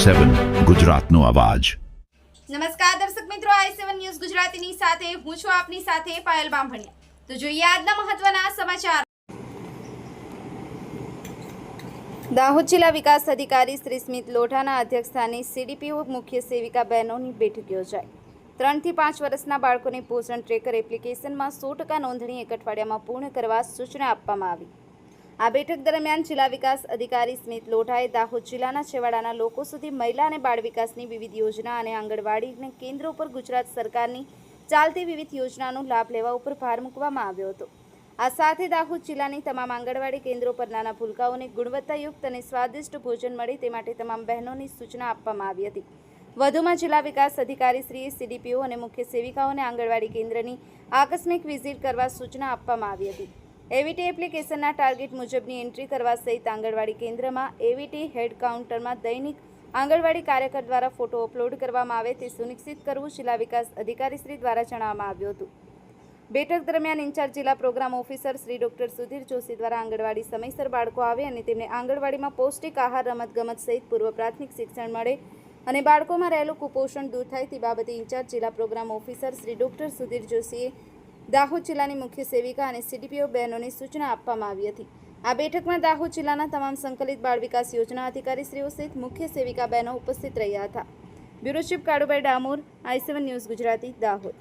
i7 ગુજરાતનો અવાજ। નમસ્કાર દર્શક મિત્રો, i7 ન્યૂઝ ગુજરાતીની સાથે હું છું આપની સાથે પાયલ બામભણિયા। તો જોઈએ આજના મહત્વના સમાચાર। દાહોદ જિલ્લા વિકાસ અધિકારી શ્રી સ્મિત લોઢાના અધ્યક્ષસ્થાને સીડીપીઓ મુખ્ય સેવિકા બહેનોની બેઠક યોજાઈ। 3 થી 5 વર્ષના બાળકોને પોષણ ટ્રેકર એપ્લિકેશનમાં 100% નોંધણી એક અઠવાડિયામાં પૂર્ણ કરવા સૂચના આપવામાં આવી। આ બેઠક દરમિયાન જિલ્લા વિકાસ અધિકારી સ્મિત લોઢાએ દાહોદ જિલ્લાના છેવાડાના લોકો સુધી મહિલા અને બાળ વિકાસની વિવિધ યોજના અને આંગણવાડી કેન્દ્રો પર ગુજરાત સરકારની ચાલતી વિવિધ યોજનાનો લાભ લેવા ઉપર ભાર મૂકવામાં આવ્યો હતો। આ સાથે દાહોદ જિલ્લાની તમામ આંગણવાડી કેન્દ્રો પર નાના ભૂલકાઓને ગુણવત્તાયુક્ત અને સ્વાદિષ્ટ ભોજન મળે તે માટે તમામ બહેનોની સૂચના આપવામાં આવી હતી। વધુમાં જિલ્લા વિકાસ અધિકારીશ્રીએ સીડીપીઓ અને મુખ્ય સેવિકાઓને આંગણવાડી કેન્દ્રની આકસ્મિક વિઝિટ કરવા સૂચના આપવામાં આવી હતી। એવીટી એપ્લિકેશનના ટાર્ગેટ મુજબની એન્ટ્રી કરવા સહિત આંગણવાડી કેન્દ્રમાં એવીટી હેડ કાઉન્ટરમાં દૈનિક આંગણવાડી કાર્યકર દ્વારા ફોટો અપલોડ કરવામાં આવે તે સુનિશ્ચિત કરવું જિલ્લા વિકાસ અધિકારીશ્રી દ્વારા જણાવવામાં આવ્યું હતું। બેઠક દરમિયાન ઇન્ચાર્જ જિલ્લા programme officer Shri doctor Sudhir Joshi દ્વારા આંગણવાડી સમયસર બાળકો આવે અને તેમને આંગણવાડીમાં પૌષ્ટિક આહાર, રમતગમત સહિત પૂર્વ પ્રાથમિક શિક્ષણ મળે અને બાળકોમાં રહેલું કુપોષણ દૂર થાય તે બાબતે ઇન્ચાર્જ જિલ્લા programme officer Shri doctor Sudhir જોશીએ દાહોદ જિલ્લાની મુખ્ય સેવિકા અને સીડીપીઓ બહેનોને સૂચના આપવામાં આવી હતી। આ બેઠકમાં દાહોદ જિલ્લાના તમામ સંકલિત બાળ વિકાસ યોજના અધિકારીશ્રીઓ સહિત મુખ્ય સેવિકા બહેનો ઉપસ્થિત રહ્યા હતા। Bureau chief Kalubhai Damor, i7 news Gujarati, Dahod.